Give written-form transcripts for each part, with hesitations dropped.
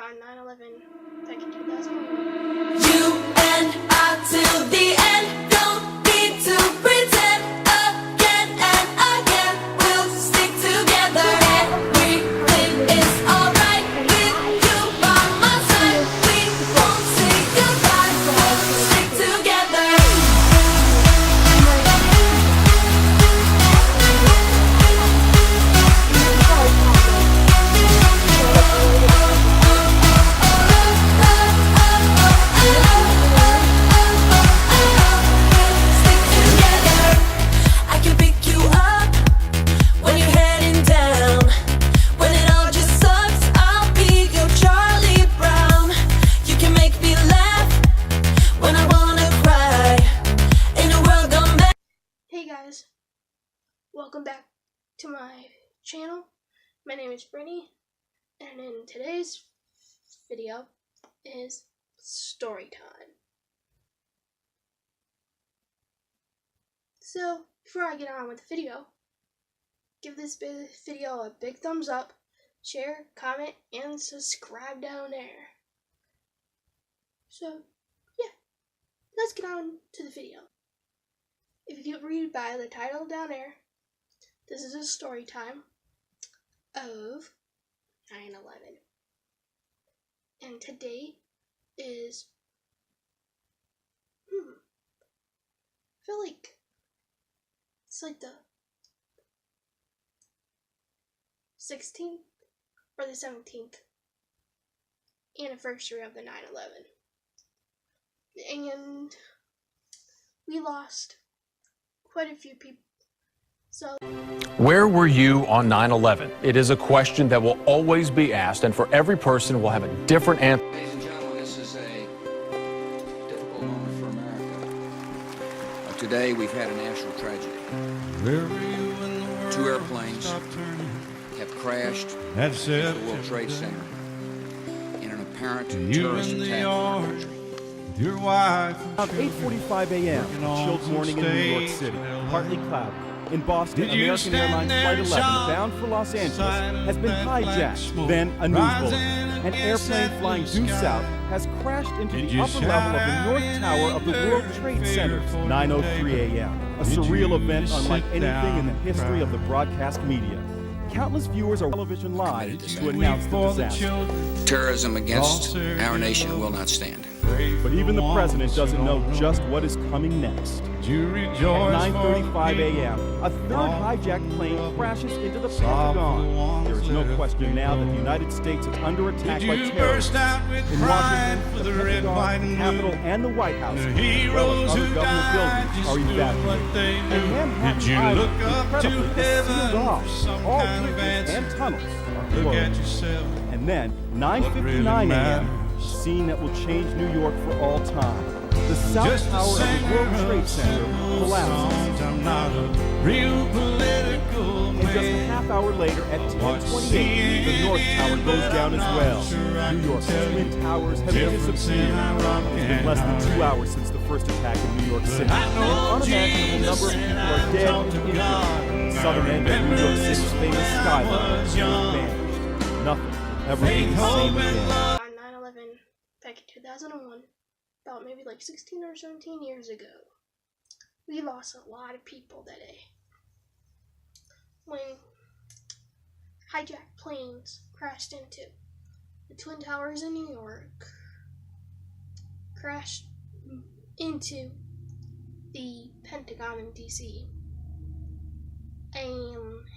on 9/11 back in 2001. You and I till the end, don't need to pretend again and again. We'll stick together. Everything is alright with you by my side. We won't say goodbye. We'll stick together. I can pick you up when you're heading down. When it all just sucks, I'll be your Charlie Brown. You can make me laugh when I wanna cry. In a world gone back. Hey guys, welcome back to my channel. My name is Brittany, and in today's video is story time. So, before I get on with the video, give this video a big thumbs up, share, comment, and subscribe down there. So, yeah, let's get on to the video. If you read by the title down there, this is a story time of 9/11. And today is, I feel like it's like the 16th or the 17th anniversary of the 9/11. And we lost quite a few people. So Where were you on 9/11? It is a question that will always be asked, and for every person will have a different answer. Ladies and gentlemen, this is a difficult moment for America. Today, we've had a national tragedy. Two airplanes have crashed at the World Trade Center in an apparent terrorist attack on our country. Your wife. Around 8:45 a.m., a chilled morning in New York City, partly cloudy. In Boston, American Airlines Flight 11, bound for Los Angeles, has been hijacked. Then a news bulletin. An airplane flying due south has crashed into the upper level of the North Tower of the World Trade Center. 9:03 a.m. A surreal event unlike anything in the history of the broadcast media. Countless viewers are television live to announce the disaster. Terrorism against our nation will not stand. But even the president doesn't know just what is coming next. At 9:35 a.m., a third hijacked plane crashes into the Pentagon. There is no question now that the United States is under attack by terrorists. In Washington, the Pentagon, the Capitol, and the White House, as well as other government buildings, are evacuated. And Manhattan Island, incredibly, is sealed off. All bridges and tunnels are closed. And then, 9:59 a.m., a scene that will change New York for all time. The South Tower of the World Trade Center collapses. And just a half hour later, at 10:28, the North Tower goes down as well. New York's Twin Towers have disappeared. It's been less than 2 hours since the first attack in New York City. An unimaginable number of people are dead and injured. The southern end of New York City's famous skyline has vanished. Nothing ever be the same again. on 9/11 back in 2001, about maybe like 16 or 17 years ago, we lost a lot of people that day. When hijacked planes crashed into the Twin Towers in New York, crashed into the Pentagon in DC, and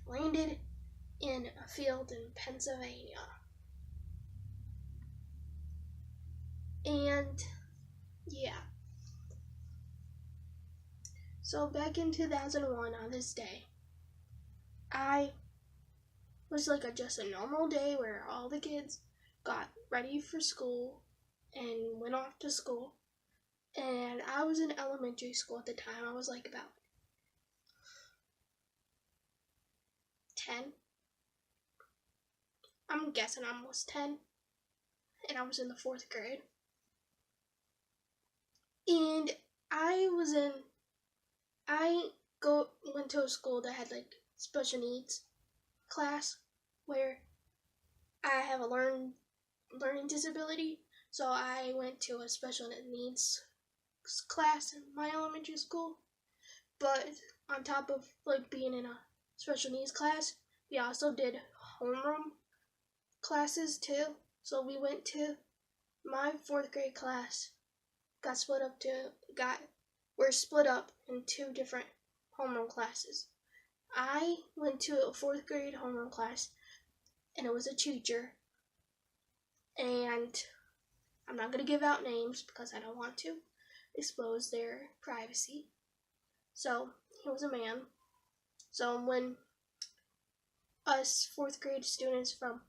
landed in a field in Pennsylvania. And yeah, so back in 2001 on this day, I was like just a normal day where all the kids got ready for school and went off to school, and I was in elementary school at the time. I was like about 10. I'm guessing I was 10, and I was in the 4th grade. And I went to a school that had like special needs class where I have a learning disability, so I went to a special needs class in my elementary school. But on top of like being in a special needs class, we also did homeroom classes too. So we went to my 4th grade class. We're split up in 2 different homeroom classes. I went to a 4th grade homeroom class, and it was a teacher, and I'm not going to give out names because I don't want to expose their privacy. So he was a man. So when us 4th grade students from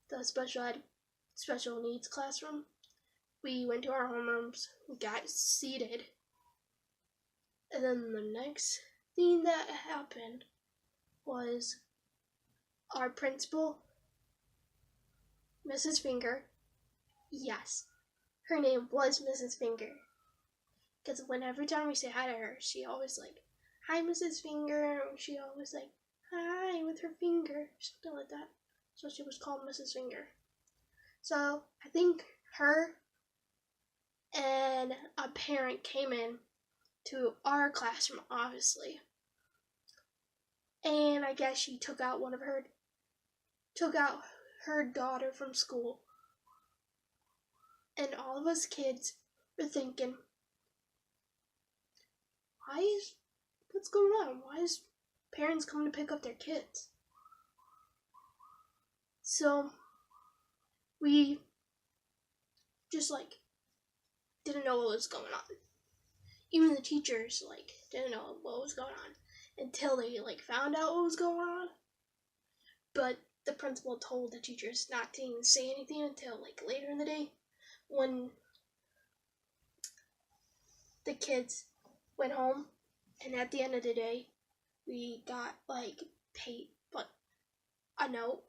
the special needs classroom, we went to our homerooms, got seated, and then the next thing that happened was our principal, Mrs. Finger. Yes, her name was Mrs. Finger. Because every time we say hi to her, she always like, "Hi, Mrs. Finger." And she always like, "Hi," with her finger, something like that. So she was called Mrs. Finger. So I think her and a parent came in to our classroom, obviously. And I guess she took out her daughter from school. And all of us kids were thinking, what's going on? Why is parents coming to pick up their kids? So we just didn't know what was going on. Even the teachers didn't know what was going on until they found out what was going on. But the principal told the teachers not to even say anything until later in the day, when the kids went home. And at the end of the day, we got a note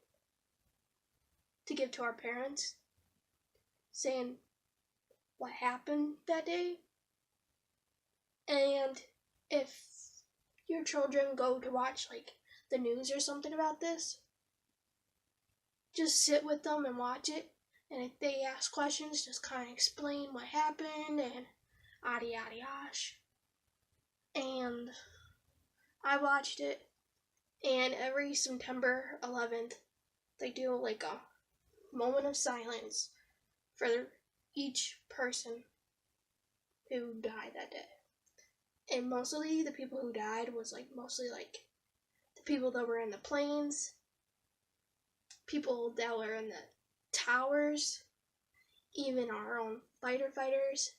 to give to our parents saying what happened that day. And if your children go to watch the news or something about this, just sit with them and watch it. And if they ask questions, just kind of explain what happened and yada yada yash. And I watched it, and every September 11th, they do a moment of silence for each person who died that day. And mostly the people who died was mostly the people that were in the planes, people that were in the towers, even our own fighter fighters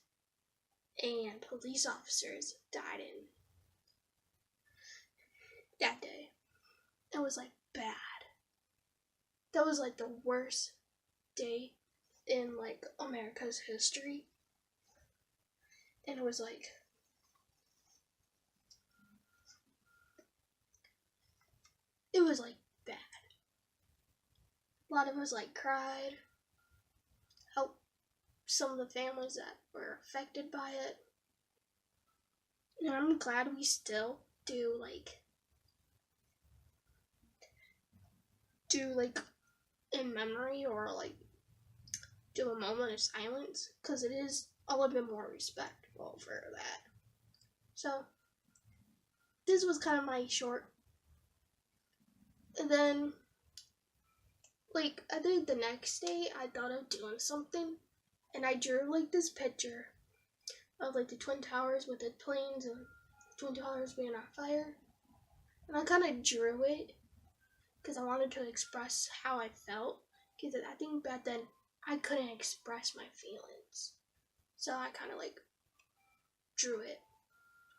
and police officers died in that day. It was bad. That was the worst day in America's history. And it was bad. A lot of us cried, helped some of the families that were affected by it. And I'm glad we still do in memory, or do a moment of silence, because it is a little bit more respectful for that. So this was kind of my short. And then I think the next day I thought of doing something, and I drew this picture of the Twin Towers with the planes and the Twin Towers being on fire. And I kind of drew it because I wanted to express how I felt, because I think back then I couldn't express my feelings. So I kind of drew it,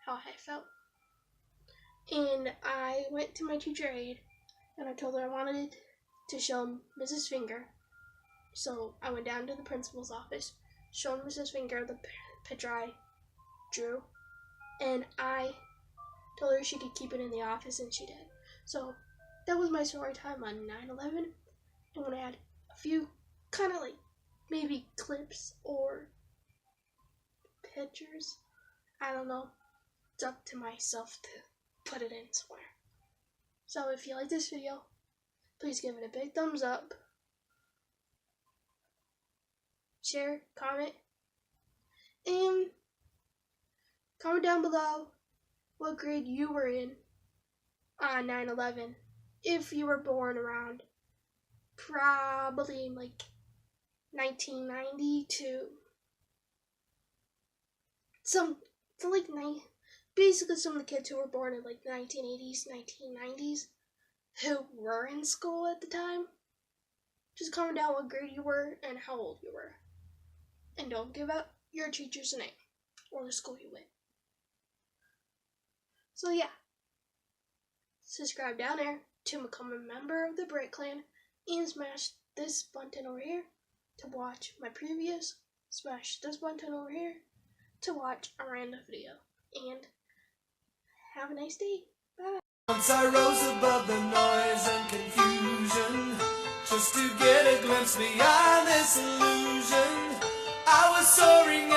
how I felt. And I went to my teacher aide and I told her I wanted to show Mrs. Finger. So I went down to the principal's office, showed Mrs. Finger the picture I drew, and I told her she could keep it in the office, and she did. So that was my story time on 9/11. I'm gonna add a few kind of maybe clips or pictures. I don't know. It's up to myself to put it in somewhere. So if you like this video, please give it a big thumbs up. share, comment, and comment down below what grade you were in on 9/11. If you were born around probably like 1992. Basically some of the kids who were born in like 1980s, 1990s, who were in school at the time. Just comment down what grade you were and how old you were. And don't give out your teacher's name or the school you went. So yeah, subscribe down there to become a member of the Brit Clan and smash this button over here to watch my previous. Smash this button over here to watch a random video. And have a nice day. Bye. Once I rose above the noise and confusion, just to get a glimpse beyond this illusion. I was soaring